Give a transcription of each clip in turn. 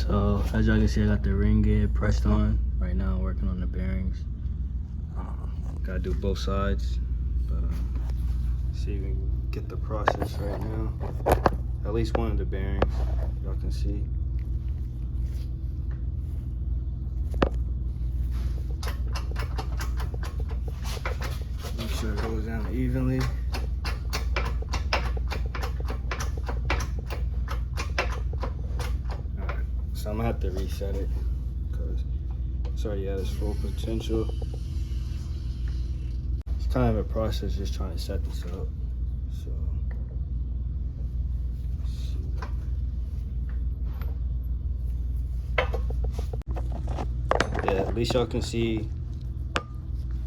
So as y'all can see, I got the ring gear pressed on. Right now I'm working on the bearings. Gotta do both sides, but see if we can get the process right now. At least one of the bearings, y'all can see. Make sure it goes down evenly. Alright, so I'm gonna have to reset it because it's already at its full potential. It's kind of a process just trying to set this up. So yeah, at least y'all can see,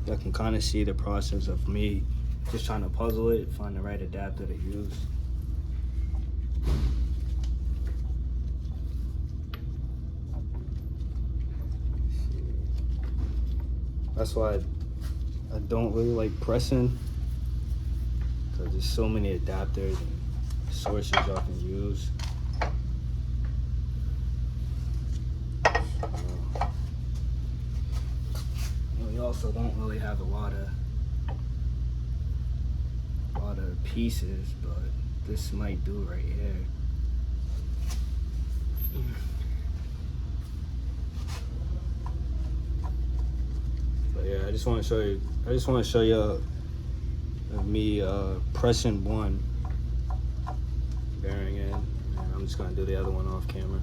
y'all can kind of see the process of me just trying to puzzle it, find the right adapter to use. That's why I don't really like pressing, because there's so many adapters and sources y'all can use. We also don't really have a lot of pieces, but this might do right here. But yeah, I just want to show you. I just want to show you me pressing one bearing in, and I'm just gonna do the other one off camera.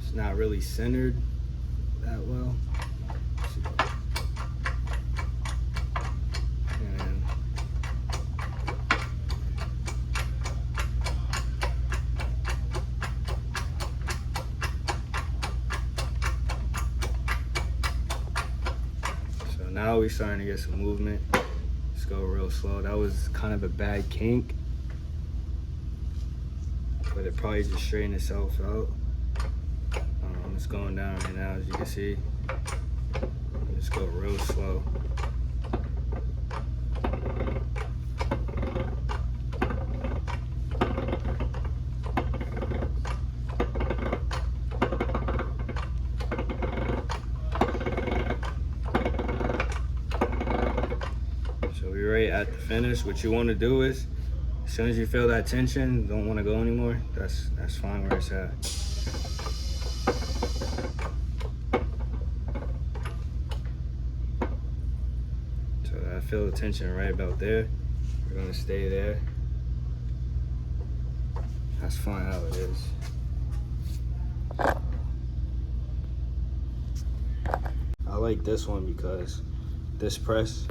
It's not really centered that well. And so now we're starting to get some movement. Let's go real slow. That was kind of a bad kink, but it probably just straightened itself out. It's going down right now, as you can see. Just go real slow. So we're right at the finish. What you want to do is, as soon as you feel that tension, don't want to go anymore, that's fine where it's at. I feel the tension right about there. We're gonna stay there. That's fine how it is. I like this one because this press,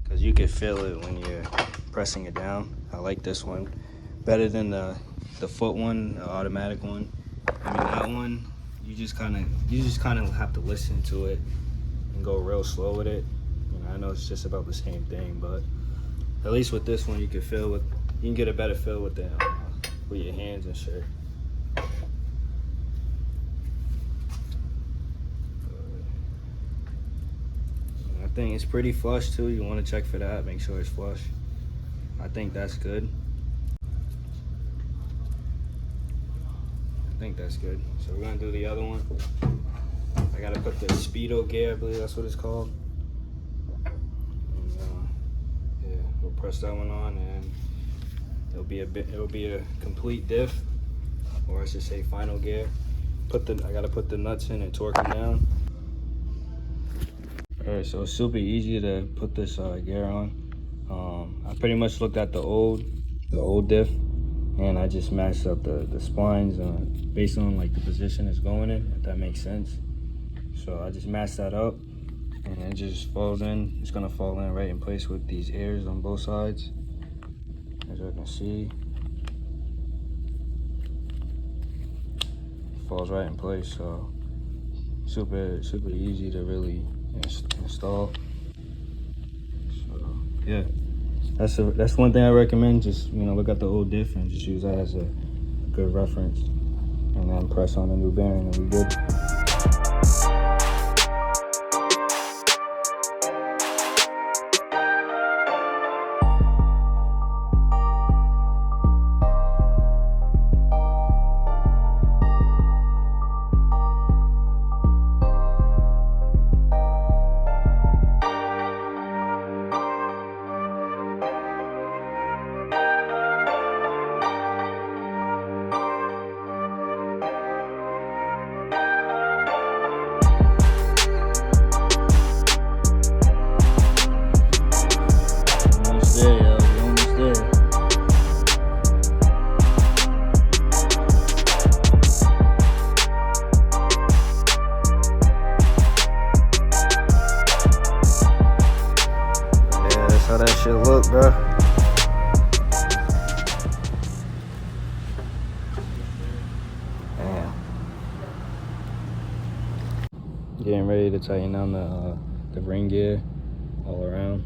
because you can feel it when you're pressing it down. I like this one better than the foot one, the automatic one. I mean, that one, you just kind of have to listen to it and go real slow with it. I know it's just about the same thing, but at least with this one, you can get a better feel with your hands and shit. I think it's pretty flush too. You want to check for that. Make sure it's flush. I think that's good. I think that's good. So we're gonna do the other one. I gotta put the speedo gear. I believe that's what it's called. We'll press that one on, and it'll be a complete diff, or I should say final gear. I gotta put the nuts in and torque them down. Alright, so it's super easy to put this gear on. I pretty much looked at the old diff, and I just matched up the splines based on like the position it's going in, if that makes sense. So I just matched that up. And it just falls in. It's gonna fall in right in place with these ears on both sides, as you can see. It falls right in place, so super easy to really install. So yeah, that's one thing I recommend. Just, you know, look at the old diff and just use that as a good reference, and then press on a new bearing and we good. There, yo, we almost there. Yeah, that's how that shit look, bro. Damn. Getting ready to tighten down the ring gear all around.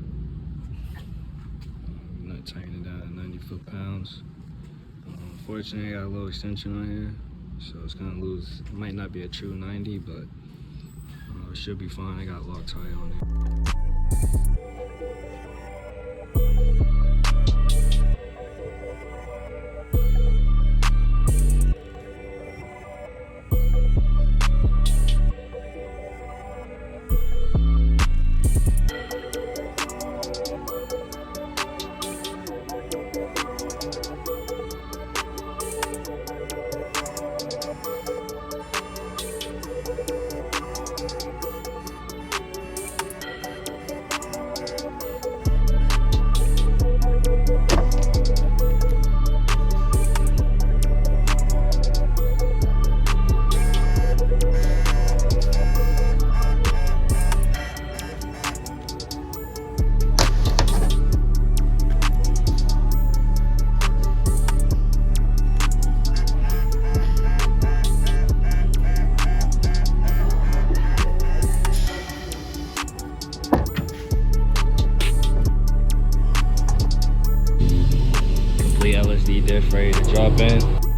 I'm not tightening it down at 90 foot-pounds. Unfortunately, I got a little extension on here, so it's gonna lose. It might not be a true 90, but it should be fine. I got Loctite on it. LSD diff ready to drop in.